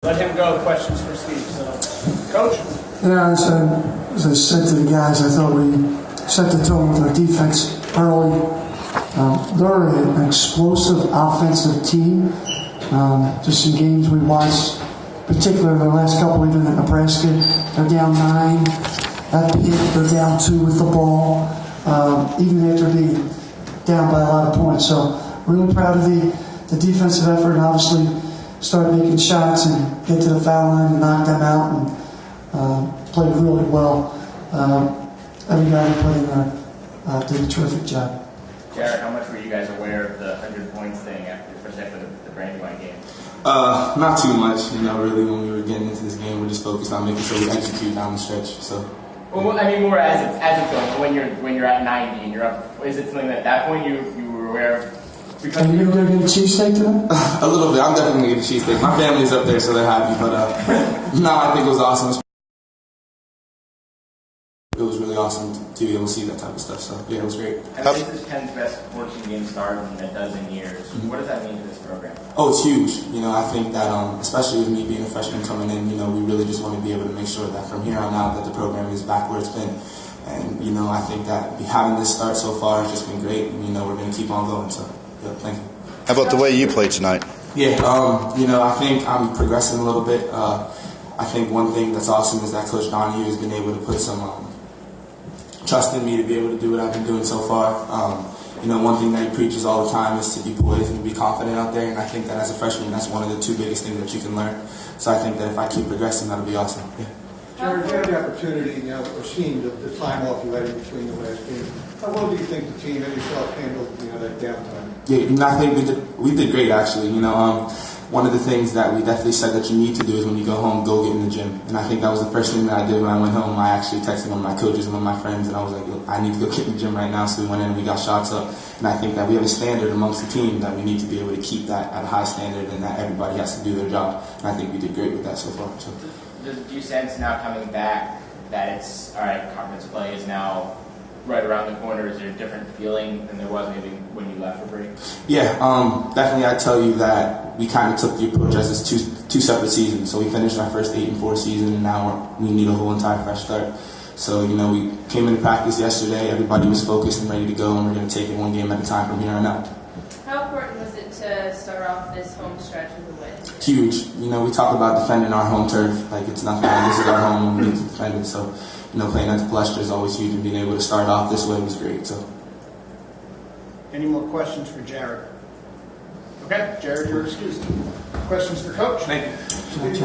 Let him go. Questions for Steve. So, Coach? Yeah, as I said to the guys, I thought we set the tone with our defense early. They're an explosive offensive team. Just in games we watched, particularly the last couple, even at Nebraska, they're down 9. At Penn, they're down 2 with the ball, even after being down by a lot of points. So really proud of the defensive effort, and obviously started making shots and get to the foul line and knock them out, and played really well. Every guy who played in there did a terrific job. Jarrod, how much were you guys aware of the 100 points thing especially after the Brandywine game? Not too much. Really, when we were getting into this game, we're just focused on making sure we execute down the stretch. So. Well, I mean, more as it's going. When you're at 90 and you're up, is it something at that point you were aware of? Are you going to get a cheesesteak today? A little bit. I'm definitely going to get a cheesesteak. My family's up there, so they're happy. But no, I think it was awesome. It was really awesome to be able to see that type of stuff. So yeah, it was great. And this is Penn's best 14-game start in a dozen years. Mm-hmm. What does that mean to this program? Oh, it's huge. I think that, especially with me being a freshman coming in, we really just want to be able to make sure that from here on out that the program is back where it's been. And, I think that having this start so far has just been great. And, we're going to keep on going. So, yeah, thank you. How about the way you played tonight? Yeah, I think I'm progressing a little bit. I think one thing that's awesome is that Coach Donahue has been able to put some trust in me to be able to do what I've been doing so far. One thing that he preaches all the time is to be poised and be confident out there, and I think that as a freshman, that's one of the 2 biggest things that you can learn. So I think that if I keep progressing, that'll be awesome. Yeah. Jarrod, you had the opportunity, or seeing the time off you had in between the last game. How well do you think the team and yourself handled, that downtime? Yeah, I think we did great, actually. One of the things that we definitely said that you need to do is when you go home, go get in the gym. And I think that was the first thing that I did when I went home. I actually texted one of my coaches and one of my friends, and I was like, look, I need to go get in the gym right now. So we went in and we got shots up. And I think that we have a standard amongst the team that we need to be able to keep that at a high standard, and that everybody has to do their job. And I think we did great with that so far. So. Do you sense now coming back that it's, all right, conference play is now right around the corner? Is there a different feeling than there was maybe when you left for break? Yeah, definitely. I'd tell you that we kind of took the approach as it's two separate seasons. So we finished our first 8-4 season, and now we need a whole entire fresh start. So, we came into practice yesterday. Everybody was focused and ready to go, and we're going to take it one game at a time from here on out. How important was it to start off this home stretch with a win? Huge. We talk about defending our home turf like it's nothing. This is our home, and we need to defend it. So, playing at the Palestra is always huge, and being able to start off this way was great. So. Any more questions for Jarrod? Okay, Jarrod, you're excused. Questions for Coach? Thank you. When you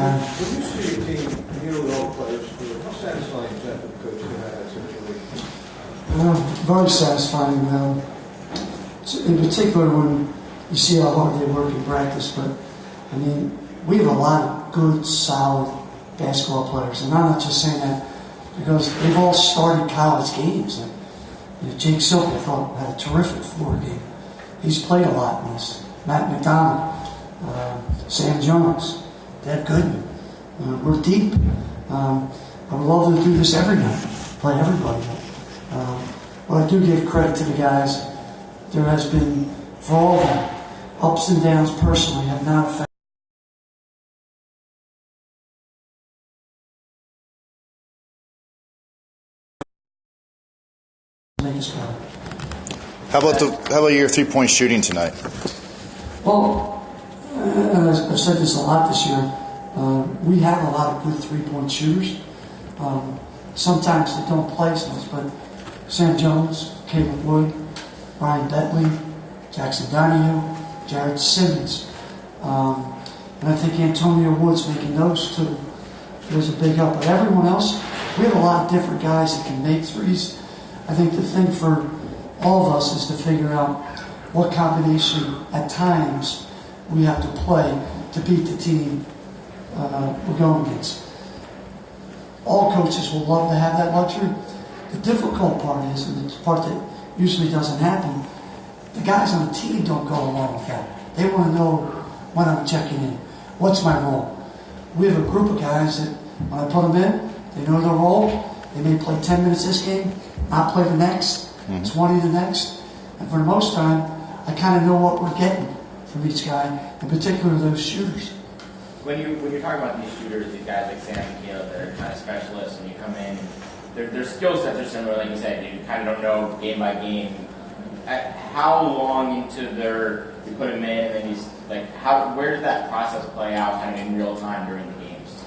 see a team, and you know the old players, how satisfying is that for the coach to have that situation? Very satisfying. In particular, when you see how hard they work in practice. But we have a lot of good, solid basketball players, and I'm not just saying that because they've all started college games. Jake Silk, I thought, had a terrific floor game. He's played a lot in this. Matt McDonald, Sam Jones, Deb Goodman. We're deep. I would love to do this every night, play everybody. But I do give credit to the guys. There has been, for all of them, ups and downs personally have not affected. How about your 3-point shooting tonight? Well, I've said this a lot this year. We have a lot of good 3-point shooters. Sometimes they don't play as much, but Sam Jones, Caleb Wood, Ryan Bentley, Jackson Donahue, Jarrod Simmons, and I think Antonio Woods making those 2 was a big help. But everyone else, we have a lot of different guys that can make threes. I think the thing for all of us is to figure out what combination at times we have to play to beat the team we're going against. All coaches will love to have that luxury. The difficult part is, and the part that usually doesn't happen, the guys on the team don't go along with that. They want to know when I'm checking in. What's my role? We have a group of guys that when I put them in, they know their role. They may play 10 minutes this game, not play the next, 20 the next. And for the most time, I kind of know what we're getting from each guy, in particular those shooters. When you're talking about these shooters, these guys like Sam and Caleb that are kind of specialists, and you come in, their skill sets are similar, like you said. You kind of don't know game by game. How long into you put them in, and then he's like, where does that process play out, kind of in real time during the games?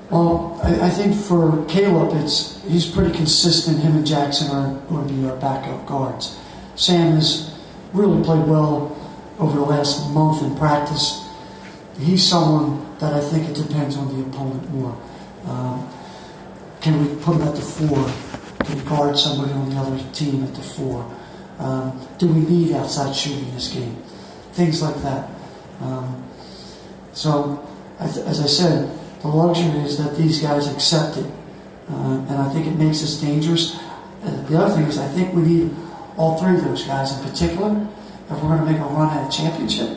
Well, I think for Caleb, he's pretty consistent. Him and Jackson are going to be our backup guards. Sam has really played well over the last month in practice. He's someone that I think it depends on the opponent more. Can we put him at the 4? Can we guard somebody on the other team at the 4? Do we need outside shooting this game? Things like that. So, as I said, the luxury is that these guys accept it. And I think it makes us dangerous. And the other thing is I think we need all 3 of those guys in particular. If we're going to make a run at a championship,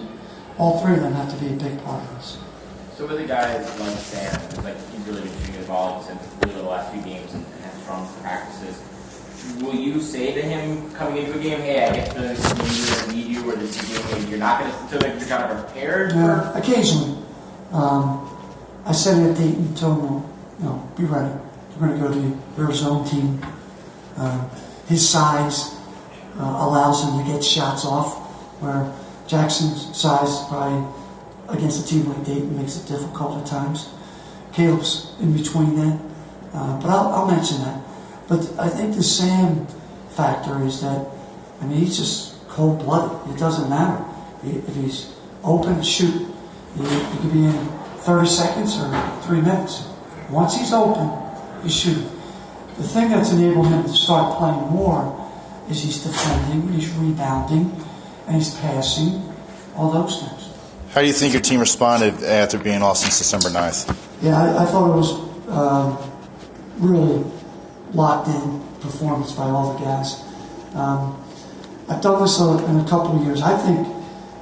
all 3 of them have to be a big part of this. So with the guys like Sam, like he's really been shooting the ball, he said really the last few games and has strong practices. Will you say to him coming into a game, hey, I get to need you, or this game you're not going to, so that you're kind of prepared? Yeah, occasionally. I said it at Dayton, told him, be ready. We're going to go to your zone team. His size allows him to get shots off, where Jackson's size probably against a team like Dayton makes it difficult at times. Caleb's in between that, but I'll mention that. But I think the Sam factor is that, he's just cold-blooded. It doesn't matter. If he's open, shoot. He could be in 30 seconds or 3 minutes. Once he's open, he's shooting. The thing that's enabled him to start playing more is he's defending, he's rebounding, and he's passing, all those things. How do you think your team responded after being off since December 9th? Yeah, I thought it was really locked-in performance by all the guys. I've done this in a couple of years. I think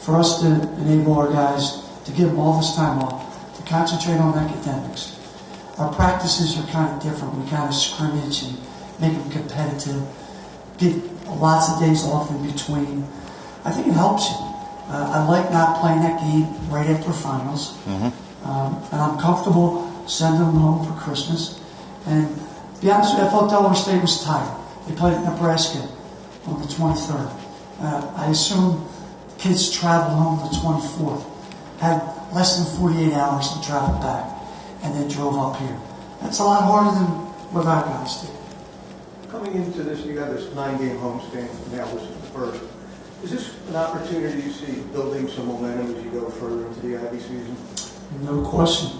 for us to enable our guys to give them all this time off, to concentrate on academics, our practices are kind of different. We kind of scrimmage and make them competitive, get lots of days off in between. I think it helps you. I like not playing that game right after finals. And I'm comfortable sending them home for Christmas. And to be honest with you, I thought Delaware State was tired. They played at Nebraska on the 23rd. I assume the kids traveled home the 24th, had less than 48 hours to travel back, and then drove up here. That's a lot harder than what our guys did. Coming into this, you got this 9-game homestand. Now this is the first. Is this an opportunity you see building some momentum as you go further into the Ivy season? No question.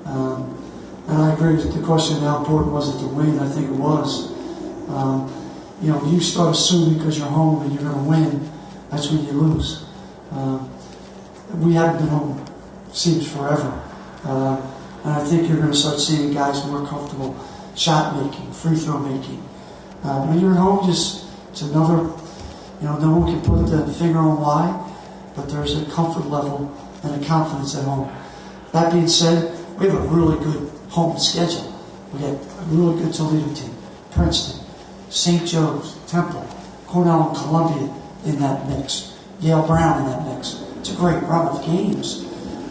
And I agree with the question, how important was it to win? I think it was. You start assuming because you're home and you're going to win, that's when you lose. We haven't been home, seems forever. And I think you're going to start seeing guys more comfortable shot making, free throw making. When you're at home, it's another, no one can put the finger on why, but there's a comfort level and a confidence at home. That being said, we have a really good home schedule. We got a really good Toledo team, Princeton, St. Joe's, Temple, Cornell, and Columbia in that mix, Yale Brown in that mix. It's a great run of games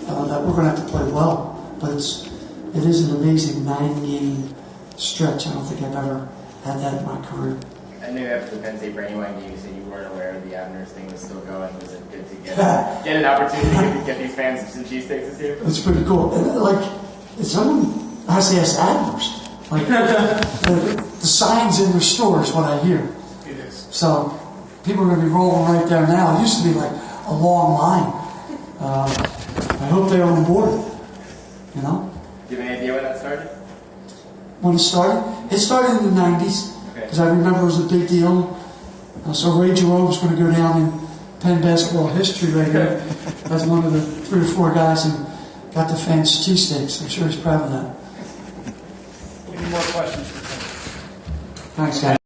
that we're going to have to play well, but it is an amazing 9-game stretch. I don't think I've ever had that in my career. I knew after the Penn State Brandywine game, you said you weren't aware the Abner's thing was still going. Was it good to get an opportunity to get these fans some cheesesteaks this year? It's pretty cool. And someone has to ask Abner's. The signs in their store is what I hear. It is. So people are going to be rolling right there now. It used to be like a long line. I hope they're on board. Do you have any idea when that started? When it started? It started in the 90s. Because I remember it was a big deal. So Ray Jerome's going to go down in Penn basketball history right here as one of the 3 or 4 guys who got the fans cheesesteaks. I'm sure he's proud of that. Any more questions for Penn? Thanks, guys.